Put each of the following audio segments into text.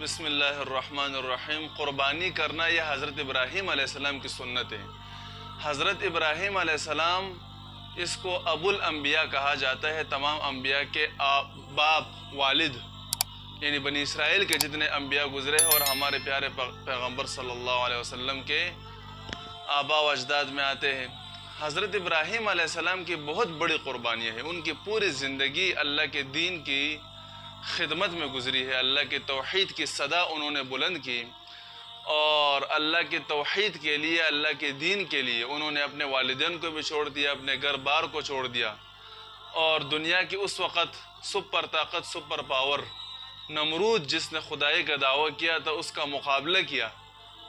بسم اللہ الرحمن الرحیم۔ قربانی کرنا یہ حضرت ابراہیم علیہ السلام کی سنت ہے۔ حضرت ابراہیم علیہ السلام اس کو ابو الانبیاء کہا جاتا ہے۔ تمام انبیاء کے باپ والد، یعنی بنی اسرائیل کے جتنے انبیاء گزرے ہیں اور ہمارے پیارے پیغمبر صلی اللہ علیہ وسلم کے آباء و اجداد میں آتے ہیں۔ حضرت ابراہیم علیہ السلام کی بہت بڑی قربانیاں ہیں۔ ان کی پوری زندگی اللہ کے دین کی خدمت میں گزری ہے۔ اللہ کے توحید کی صدا انہوں نے بلند کی اور اللہ کے توحید کے لیے، اللہ کے دین کے لیے انہوں نے اپنے والدین کو بھی چھوڑ دیا، اپنے گھر بار کو چھوڑ دیا، اور دنیا کی اس وقت سپر طاقت، سپر پاور نمرود جس نے خدائی کا دعویٰ کیا تھا، اس کا مقابلہ کیا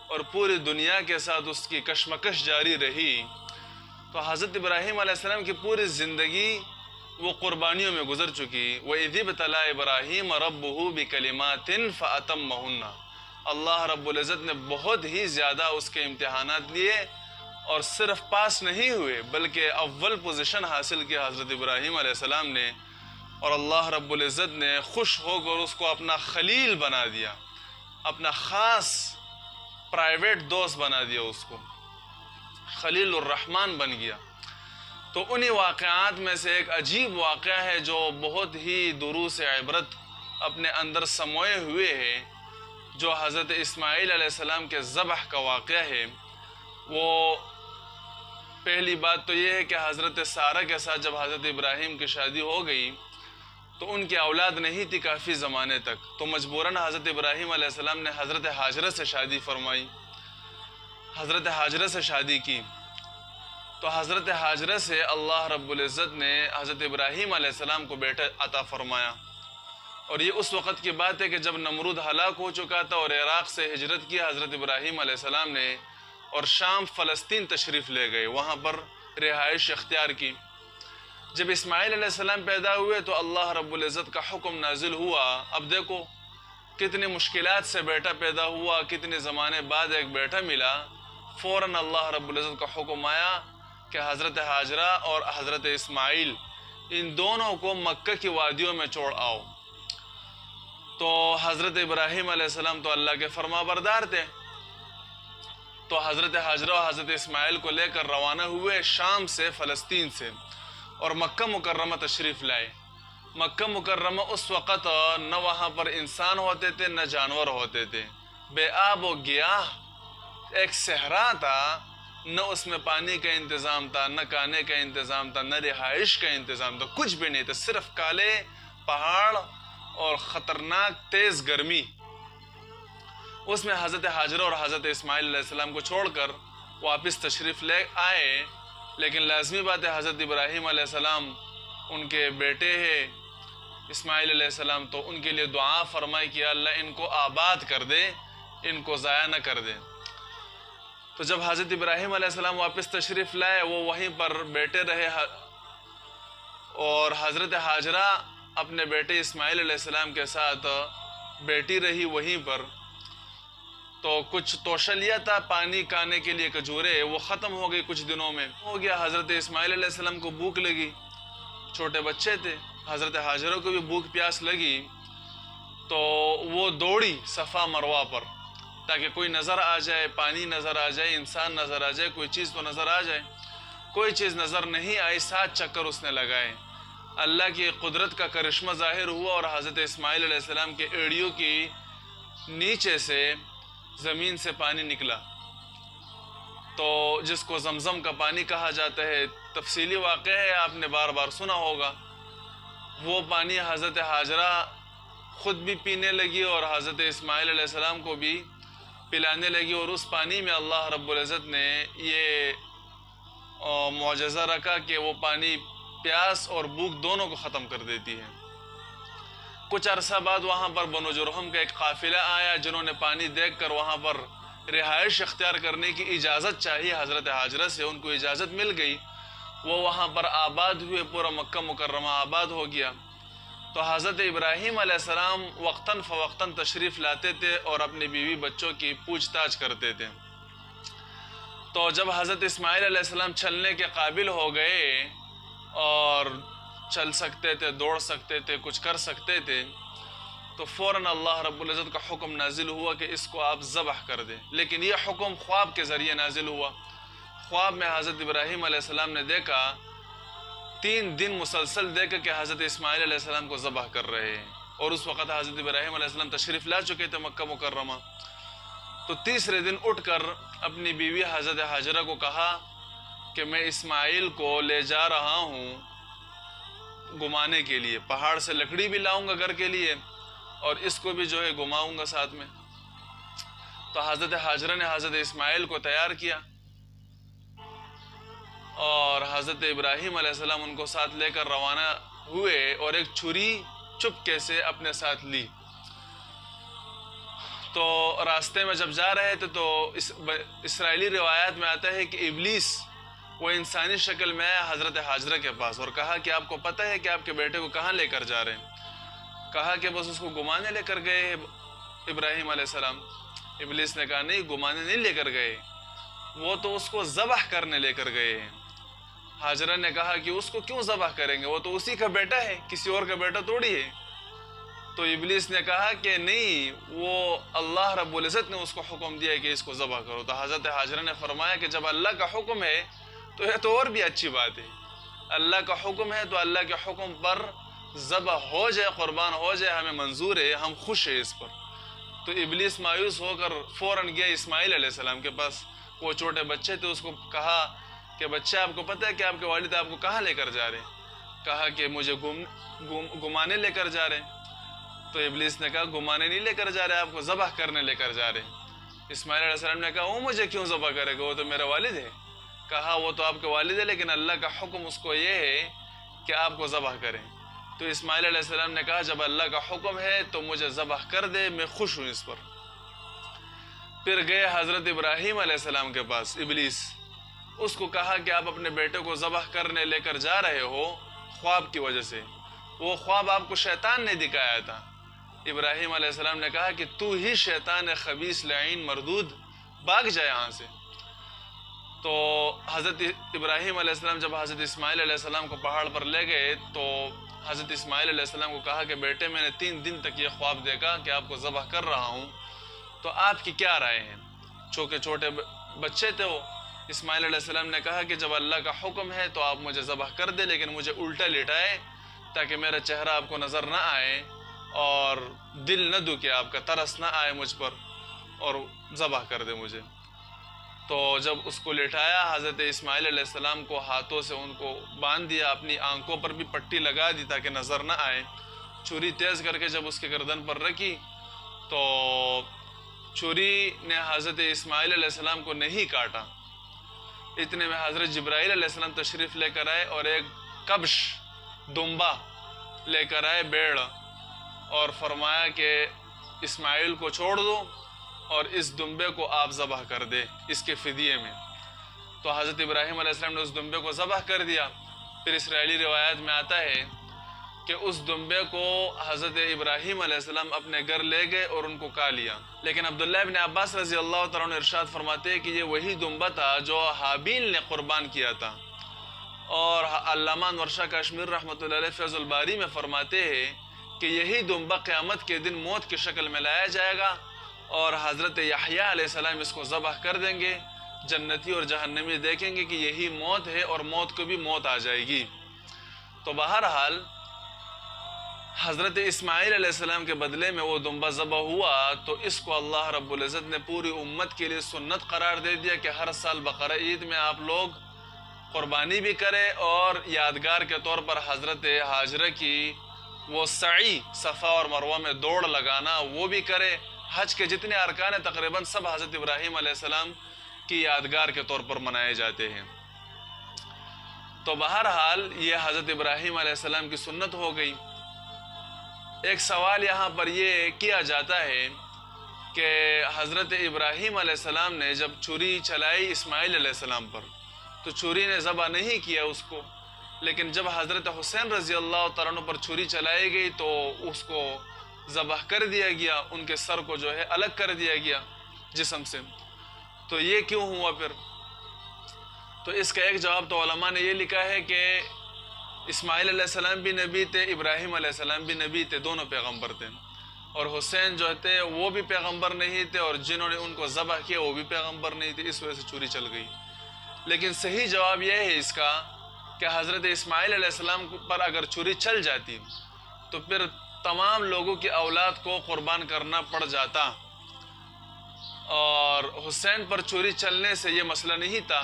اور پوری دنیا کے ساتھ اس کی کشمکش جاری رہی۔ تو حضرت ابراہیم علیہ السلام کی پوری زندگی وہ قربانیوں میں گزر چکی۔ وَإِذِ ابْتَلَىٰ إِبْرَاهِيمَ رَبُّهُ بِكَلِمَاتٍ فَأَتَمَّهُنَّ۔ اللہ رب العزت نے بہت ہی زیادہ اس کے امتحانات لیے اور صرف پاس نہیں ہوئے بلکہ اول پوزیشن حاصل کی حضرت ابراہیم علیہ السلام نے، اور اللہ رب العزت نے خوش ہو کر اس کو اپنا خلیل بنا دیا، اپنا خاص پرائیویٹ دوست بنا دیا، اس کو خلیل الرحمن بن گیا۔ تو انہی واقعات میں سے ایک عجیب واقعہ ہے جو بہت ہی دروس عبرت اپنے اندر سموئے ہوئے ہے، جو حضرت اسماعیل علیہ السلام کے ذبح کا واقعہ ہے۔ وہ پہلی بات تو یہ ہے کہ حضرت سارہ کے ساتھ جب حضرت ابراہیم کی شادی ہو گئی تو ان کی اولاد نہیں تھی کافی زمانے تک، تو مجبوراً حضرت ابراہیم علیہ السلام نے حضرت ہاجرہ سے شادی فرمائی، حضرت ہاجرہ سے شادی کی۔ تو حضرت ہاجرہ سے اللہ رب العزت نے حضرت ابراہیم علیہ السلام کو بیٹا عطا فرمایا، اور یہ اس وقت کی بات ہے کہ جب نمرود ہلاک ہو چکا تھا اور عراق سے ہجرت کی حضرت ابراہیم علیہ السلام نے، اور شام فلسطین تشریف لے گئے، وہاں پر رہائش اختیار کی۔ جب اسماعیل علیہ السلام پیدا ہوئے تو اللہ رب العزت کا حکم نازل ہوا۔ اب دیکھو کتنی مشکلات سے بیٹا پیدا ہوا، کتنے زمانے بعد ایک بیٹا ملا، فوراً اللہ رب العزت کا حکم آیا کہ حضرت ہاجرہ اور حضرت اسماعیل ان دونوں کو مکہ کی وادیوں میں چھوڑ آؤ۔ تو حضرت ابراہیم علیہ السلام تو اللہ کے فرما بردار تھے، تو حضرت ہاجرہ اور حضرت اسماعیل کو لے کر روانہ ہوئے شام سے، فلسطین سے، اور مکہ مکرمہ تشریف لائے۔ مکہ مکرمہ اس وقت نہ وہاں پر انسان ہوتے تھے نہ جانور ہوتے تھے، بے آب و گیاہ ایک صحرا تھا، نہ اس میں پانی کا انتظام تھا، نہ کھانے کا انتظام تھا، نہ رہائش کا انتظام تھا، کچھ بھی نہیں تھا، صرف کالے پہاڑ اور خطرناک تیز گرمی۔ اس میں حضرت ہاجرہ اور حضرت اسماعیل علیہ السلام کو چھوڑ کر واپس تشریف لے آئے، لیکن لازمی بات ہے حضرت ابراہیم علیہ السلام ان کے بیٹے ہیں اسماعیل علیہ السلام، تو ان کے لیے دعا فرمائی کہ اللہ ان کو آباد کر دے، ان کو ضائع نہ کر دے۔ تو جب حضرت ابراہیم علیہ السلام واپس تشریف لائے وہ وہیں پر بیٹھے رہے، اور حضرت ہاجرہ اپنے بیٹے اسماعیل علیہ السلام کے ساتھ بیٹھی رہی وہیں پر۔ تو کچھ توشہ لیا تھا پانی کھانے کے لیے، کھجورے، وہ ختم ہو گئی کچھ دنوں میں، ہو گیا۔ حضرت اسماعیل علیہ السلام کو بھوک لگی، چھوٹے بچے تھے، حضرت ہاجرہ کو بھی بھوک پیاس لگی، تو وہ دوڑی صفا مروہ پر تاکہ کوئی نظر آ جائے، پانی نظر آ جائے، انسان نظر آ جائے، کوئی چیز تو نظر آ جائے۔ کوئی چیز نظر نہیں آئی، 7 چکر اس نے لگائے۔ اللہ کی قدرت کا کرشمہ ظاہر ہوا اور حضرت اسماعیل علیہ السلام کے ایڑیوں کی نیچے سے زمین سے پانی نکلا، تو جس کو زمزم کا پانی کہا جاتا ہے، تفصیلی واقعہ ہے، آپ نے بار بار سنا ہوگا۔ وہ پانی حضرت ہاجرہ خود بھی پینے لگی اور حضرت اسماعیل علیہ السلام کو بھی پلانے لگی، اور اس پانی میں اللہ رب العزت نے یہ معجزہ رکھا کہ وہ پانی پیاس اور بھوک دونوں کو ختم کر دیتی ہے۔ کچھ عرصہ بعد وہاں پر بنو جرہم کا ایک قافلہ آیا، جنہوں نے پانی دیکھ کر وہاں پر رہائش اختیار کرنے کی اجازت چاہی حضرت ہاجرہ سے، ان کو اجازت مل گئی، وہ وہاں پر آباد ہوئے، پورا مکہ مکرمہ آباد ہو گیا۔ تو حضرت ابراہیم علیہ السلام وقتاً فوقتاً تشریف لاتے تھے اور اپنی بیوی بچوں کی پوچھ تاچھ کرتے تھے۔ تو جب حضرت اسماعیل علیہ السلام چلنے کے قابل ہو گئے اور چل سکتے تھے، دوڑ سکتے تھے، کچھ کر سکتے تھے، تو تو فوراً اللہ رب العزت کا حکم نازل ہوا کہ اس کو آپ ذبح کر دیں، لیکن یہ حکم خواب کے ذریعے نازل ہوا۔ خواب میں حضرت ابراہیم علیہ السلام نے دیکھا، 3 دن مسلسل دیکھا کہ حضرت اسماعیل علیہ السلام کو ذبح کر رہے ہیں، اور اس وقت حضرت ابراہیم علیہ السلام تشریف لا چکے تھے مکہ مکرمہ۔ تو تیسرے دن اٹھ کر اپنی بیوی حضرت حاجرہ کو کہا کہ میں اسماعیل کو لے جا رہا ہوں گھمانے کے لیے، پہاڑ سے لکڑی بھی لاؤں گا گھر کے لیے اور اس کو بھی جو ہے گھماؤں گا ساتھ میں۔ تو حضرت حاجرہ نے حضرت اسماعیل کو تیار کیا اور حضرت ابراہیم علیہ السلام ان کو ساتھ لے کر روانہ ہوئے اور ایک چھری چپکے سے اپنے ساتھ لی۔ تو راستے میں جب جا رہے تھے تو اسرائیلی روایات میں آتا ہے کہ ابلیس وہ انسانی شکل میں آیا حضرت حاجرہ کے پاس اور کہا کہ آپ کو پتہ ہے کہ آپ کے بیٹے کو کہاں لے کر جا رہے ہیں؟ کہا کہ بس اس کو گھمانے لے کر گئے ابراہیم علیہ السلام۔ ابلیس نے کہا نہیں، گھمانے نہیں لے کر گئے، وہ تو اس کو ذبح کرنے لے کر گئے ہیں۔ حاجرہ نے کہا کہ اس کو کیوں ذبح کریں گے، وہ تو اسی کا بیٹا ہے، کسی اور کا بیٹا تھوڑی ہے۔ تو ابلیس نے کہا کہ نہیں، وہ اللہ رب العزت نے اس کو حکم دیا ہے کہ اس کو ذبح کرو۔ تو حضرت حاجرہ نے فرمایا کہ جب اللہ کا حکم ہے تو یہ تو اور بھی اچھی بات ہے، اللہ کا حکم ہے تو اللہ کے حکم پر ذبح ہو جائے، قربان ہو جائے، ہمیں منظور ہے، ہم خوش ہیں اس پر۔ تو ابلیس مایوس ہو کر فوراً گیا اسماعیل علیہ السلام کے پاس، وہ چھوٹے بچے تھے، اس کو کہا کہ بچہ آپ کو پتہ ہے کہ آپ کے والد آپ کو کہاں لے کر جا رہے ہیں؟ کہا کہ مجھے گھمانے لے کر جا رہے ہیں۔ تو ابلیس نے کہا گھمانے نہیں لے کر جا رہے، آپ کو ذبح کرنے لے کر جا رہے ہیں۔ اسماعیل علیہ السلام نے کہا وہ مجھے کیوں ذبح کرے گا، وہ تو میرا والد ہے۔ کہا وہ تو آپ کے والد ہے لیکن اللہ کا حکم اس کو یہ ہے کہ آپ کو ذبح کریں۔ تو اسماعیل علیہ السلام نے کہا جب اللہ کا حکم ہے تو مجھے ذبح کر دے، میں خوش ہوں اس پر۔ پھر گئے حضرت ابراہیم علیہ السلام کے پاس ابلیس، اس کو کہا کہ آپ اپنے بیٹے کو ذبح کرنے لے کر جا رہے ہو خواب کی وجہ سے، وہ خواب آپ کو شیطان نے دکھایا تھا۔ ابراہیم علیہ السلام نے کہا کہ تو ہی شیطان خبیث لعین مردود، بھاگ جائے یہاں سے۔ تو حضرت ابراہیم علیہ السلام جب حضرت اسماعیل علیہ السلام کو پہاڑ پر لے گئے تو حضرت اسماعیل علیہ السلام کو کہا کہ بیٹے میں نے 3 دن تک یہ خواب دیکھا کہ آپ کو ذبح کر رہا ہوں، تو آپ کی کیا رائے ہے؟ چونکہ چھوٹے بچے تھے وہ، اسماعیل علیہ السلام نے کہا کہ جب اللہ کا حکم ہے تو آپ مجھے ذبح کر دے، لیکن مجھے الٹا لٹائے تاکہ میرا چہرہ آپ کو نظر نہ آئے اور دل نہ دکھے، آپ کا ترس نہ آئے مجھ پر، اور ذبح کر دے مجھے۔ تو جب اس کو لٹایا حضرت اسماعیل علیہ السلام کو ہاتھوں سے ان کو باندھ دیا، اپنی آنکھوں پر بھی پٹی لگا دی تاکہ نظر نہ آئے، چھری تیز کر کے جب اس کے گردن پر رکھی تو چھری نے حضرت اسماعیل علیہ السلام کو نہیں کاٹا۔ اتنے میں حضرت جبرائیل علیہ السلام تشریف لے کر آئے اور ایک کبش دمبا لے کر آئے بیڑ، اور فرمایا کہ اسماعیل کو چھوڑ دو اور اس دمبے کو آپ ذبح کر دے اس کے فدیے میں۔ تو حضرت ابراہیم علیہ السلام نے اس دمبے کو ذبح کر دیا۔ پھر اسرائیلی روایت میں آتا ہے کہ اس دمبے کو حضرت ابراہیم علیہ السلام اپنے گھر لے گئے اور ان کو کھا لیا۔ لیکن عبداللہ ابن عباس رضی اللہ تعالیٰ عنہ ارشاد فرماتے ہیں کہ یہ وہی دمبا تھا جو حابیل نے قربان کیا تھا، اور علامہ انور شاہ کشمیر رحمۃ اللہ علیہ فیض الباری میں فرماتے ہیں کہ یہی دمبا قیامت کے دن موت کی شکل میں لایا جائے گا اور حضرت یحییٰ علیہ السلام اس کو ذبح کر دیں گے، جنتی اور جہنمی دیکھیں گے کہ یہی موت ہے اور موت کو بھی موت آ جائے گی۔ تو بہرحال حضرت اسماعیل علیہ السلام کے بدلے میں وہ دمبا ذبح ہوا، تو اس کو اللہ رب العزت نے پوری امت کے لیے سنت قرار دے دیا کہ ہر سال بقرہ عید میں آپ لوگ قربانی بھی کریں اور یادگار کے طور پر حضرت حاجرہ کی وہ سعی صفا اور مروہ میں دوڑ لگانا وہ بھی کرے۔ حج کے جتنے ارکان ہیں تقریباً سب حضرت ابراہیم علیہ السلام کی یادگار کے طور پر منائے جاتے ہیں۔ تو بہرحال یہ حضرت ابراہیم علیہ السلام کی سنت ہو گئی۔ ایک سوال یہاں پر یہ کیا جاتا ہے کہ حضرت ابراہیم علیہ السلام نے جب چھری چلائی اسماعیل علیہ السلام پر تو چھری نے ذبح نہیں کیا اس کو، لیکن جب حضرت حسین رضی اللہ تعالیٰ عنہ پر چھری چلائی گئی تو اس کو ذبح کر دیا گیا، ان کے سر کو جو ہے الگ کر دیا گیا جسم سے۔ تو یہ کیوں ہوا پھر؟ تو اس کا ایک جواب تو علماء نے یہ لکھا ہے کہ اسماعیل علیہ السلام بھی نبی تھے، ابراہیم علیہ السلام بھی نبی تھے، دونوں پیغمبر تھے۔ اور حسین جو تھے وہ بھی پیغمبر نہیں تھے، اور جنہوں نے ان کو ذبح کیا وہ بھی پیغمبر نہیں تھے، اس وجہ سے چوری چل گئی۔ لیکن صحیح جواب یہ ہے اس کا کہ حضرت اسماعیل علیہ السلام پر اگر چوری چل جاتی تو پھر تمام لوگوں کی اولاد کو قربان کرنا پڑ جاتا، اور حسین پر چوری چلنے سے یہ مسئلہ نہیں تھا،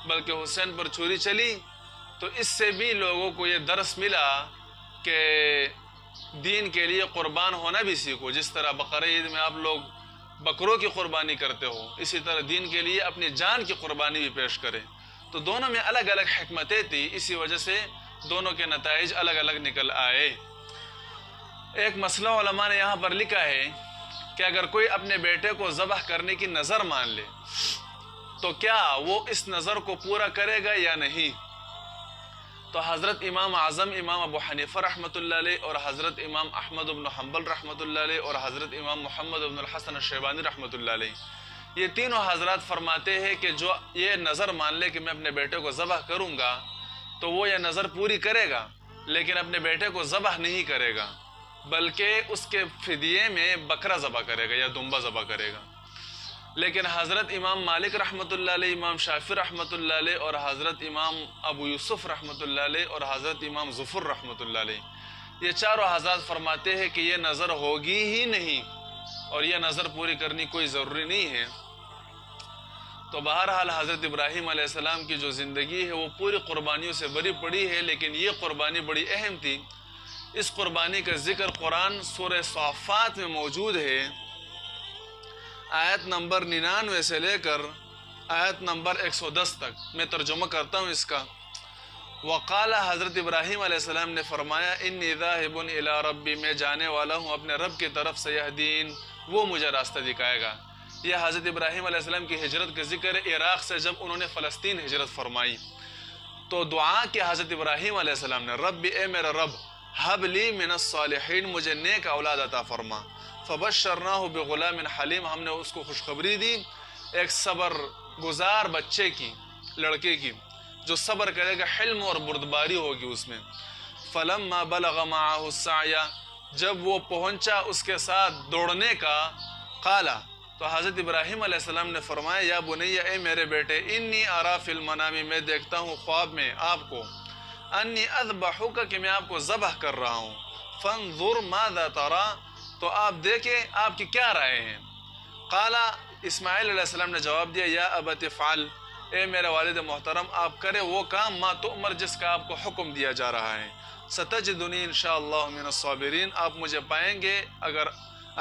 بلکہ حسین پر چوری چلی تو اس سے بھی لوگوں کو یہ درس ملا کہ دین کے لیے قربان ہونا بھی سیکھو۔ جس طرح بقرہ عید میں آپ لوگ بکروں کی قربانی کرتے ہو، اسی طرح دین کے لیے اپنی جان کی قربانی بھی پیش کریں۔ تو دونوں میں الگ الگ حکمتیں تھیں، اسی وجہ سے دونوں کے نتائج الگ الگ نکل آئے۔ ایک مسئلہ علماء نے یہاں پر لکھا ہے کہ اگر کوئی اپنے بیٹے کو ذبح کرنے کی نظر مان لے تو کیا وہ اس نظر کو پورا کرے گا یا نہیں؟ تو حضرت امام اعظم امام ابو حنیفہ رحمۃ اللہ علیہ اور حضرت امام احمد بن حنبل رحمۃ اللہ علیہ اور حضرت امام محمد بن الحسن الشیبانی رحمۃ اللہ علیہ، یہ تینوں حضرات فرماتے ہیں کہ جو یہ نظر مان لے کہ میں اپنے بیٹے کو ذبح کروں گا تو وہ یہ نظر پوری کرے گا، لیکن اپنے بیٹے کو ذبح نہیں کرے گا، بلکہ اس کے فدیے میں بکرا ذبح کرے گا یا دمبا ذبح کرے گا۔ لیکن حضرت امام مالک رحمۃ اللہ علیہ، امام شافعی رحمۃ اللہ علیہ اور حضرت امام ابو یوسف رحمۃ اللہ علیہ اور حضرت امام ظفر رحمۃ اللہ علیہ، یہ چاروں حضرات فرماتے ہیں کہ یہ نظر ہوگی ہی نہیں اور یہ نظر پوری کرنی کوئی ضروری نہیں ہے۔ تو بہرحال حضرت ابراہیم علیہ السلام کی جو زندگی ہے وہ پوری قربانیوں سے بری پڑی ہے، لیکن یہ قربانی بڑی اہم تھی۔ اس قربانی کا ذکر قرآن سورہ صافات میں موجود ہے، آیت نمبر 99 سے لے کر آیت نمبر 110 تک۔ میں ترجمہ کرتا ہوں اس کا۔ وقال، حضرت ابراہیم علیہ السلام نے فرمایا، انی ذاہب الی ربی، میں جانے والا ہوں اپنے رب کی طرف سے، یہدین، وہ مجھے راستہ دکھائے گا۔ یہ حضرت ابراہیم علیہ السلام کی ہجرت کا ذکر ہے، عراق سے جب انہوں نے فلسطین ہجرت فرمائی تو دعا کی حضرت ابراہیم علیہ السلام نے، رب، اے میرا رب، حب لی من الصالحین، مجھے نیک اولاد عطا فرما۔ فبشرناہ بغلام حلیم، ہم نے اس کو خوشخبری دی ایک صبر گزار بچے کی، لڑکے کی، جو صبر کرے گا، حلم اور بردباری ہوگی اس میں۔ فلما بلغ معہ السعی، جب وہ پہنچا اس کے ساتھ دوڑنے کا، قالا، تو حضرت ابراہیم علیہ السلام نے فرمایا، یا بنی، اے میرے بیٹے، انی ارا فی المنام، میں دیکھتا ہوں خواب میں آپ کو، انی اذبحک، کہ میں آپ کو ذبح کر رہا ہوں، فانظر ماذا ترى، تو آپ دیکھیں آپ کی کیا رائے ہیں۔ قالا، اسماعیل علیہ السلام نے جواب دیا، یا ابت افعل، اے میرے والد محترم، آپ کرے وہ کام ما تؤمر، جس کا آپ کو حکم دیا جا رہا ہے، ستجدنی انشاءاللہ من الصابرین، آپ مجھے پائیں گے اگر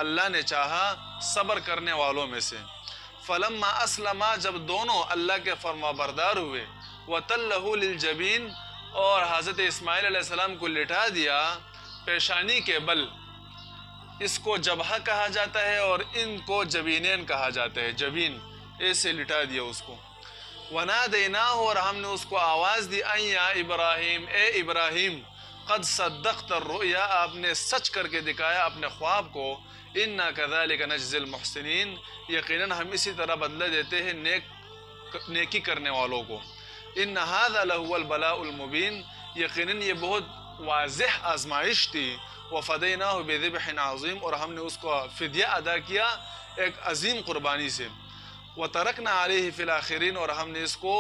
اللہ نے چاہا صبر کرنے والوں میں سے۔ فلما اسلما، جب دونوں اللہ کے فرما بردار ہوئے، وتلہ للجبین، اور حضرت اسماعیل علیہ السلام کو لٹا دیا پیشانی کے بل، اس کو جبہہ کہا جاتا ہے اور ان کو جبینین کہا جاتا ہے، جبین، ایسے لٹا دیا اس کو۔ ونادیناہ، اور ہم نے اس کو آواز دی، ان یا ابراہیم، اے ابراہیم، قد صدقت الرؤیا، آپ نے سچ کر کے دکھایا اپنے خواب کو، انا کذالک نجزی المحسنین، یقیناً ہم اسی طرح بدلہ دیتے ہیں نیکی کرنے والوں کو۔ ان ھذا لہو البلاء المبین، یقیناً یہ بہت واضح آزمائش تھی۔ وفدیناہ بذبح عظیم، اور ہم نے اس کو فدیہ ادا کیا ایک عظیم قربانی سے۔ وترکنا علیہ فی الاخرین، اور ہم نے اس کو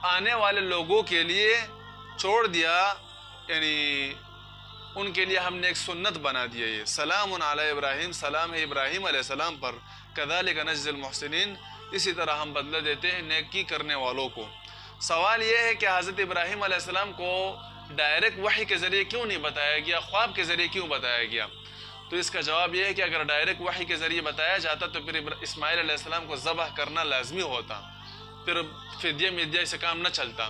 آنے والے لوگوں کے لیے چھوڑ دیا، یعنی ان کے لیے ہم نے ایک سنت بنا دیا، یہ سلام علی ابراہیم، سلام ہے ابراہیم علیہ السلام پر، کذالک نجزی المحسنین، اسی طرح ہم بدلہ دیتے ہیں نیکی کرنے والوں کو۔ سوال یہ ہے کہ حضرت ابراہیم علیہ السلام کو ڈائریکٹ وحی کے ذریعے کیوں نہیں بتایا گیا، خواب کے ذریعے کیوں بتایا گیا؟ تو اس کا جواب یہ ہے کہ اگر ڈائریکٹ وحی کے ذریعے بتایا جاتا تو پھر اسماعیل علیہ السلام کو ذبح کرنا لازمی ہوتا، پھر فدیہ میدیہ سے کام نہ چلتا۔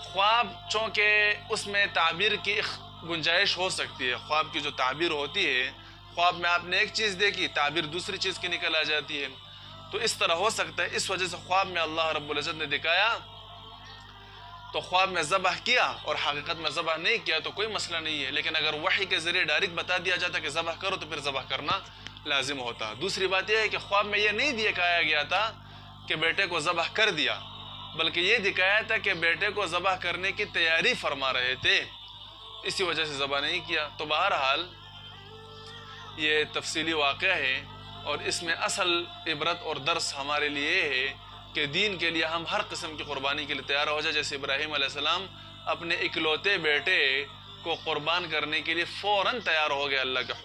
خواب چونکہ اس میں تعبیر کی گنجائش ہو سکتی ہے، خواب کی جو تعبیر ہوتی ہے، خواب میں آپ نے ایک چیز دیکھی، تعبیر دوسری چیز کی نکل آ جاتی ہے، تو اس طرح ہو سکتا ہے۔ اس وجہ سے خواب میں اللہ رب العزت نے دکھایا تو خواب میں ذبح کیا، اور حقیقت میں ذبح نہیں کیا تو کوئی مسئلہ نہیں ہے، لیکن اگر وحی کے ذریعے ڈائریکٹ بتا دیا جاتا کہ ذبح کرو تو پھر ذبح کرنا لازم ہوتا۔ دوسری بات یہ ہے کہ خواب میں یہ نہیں دکھایا گیا تھا کہ بیٹے کو ذبح کر دیا، بلکہ یہ دکھایا تھا کہ بیٹے کو ذبح کرنے کی تیاری فرما رہے تھے، اسی وجہ سے ذبح نہیں کیا۔ تو بہرحال یہ تفصیلی واقعہ ہے، اور اس میں اصل عبرت اور درس ہمارے لیے ہے کہ دین کے لیے ہم ہر قسم کی قربانی کے لیے تیار ہو جائے. جیسے ابراہیم علیہ السلام اپنے اکلوتے بیٹے کو قربان کرنے کے لیے فوراً تیار ہو گئے اللہ کے حکم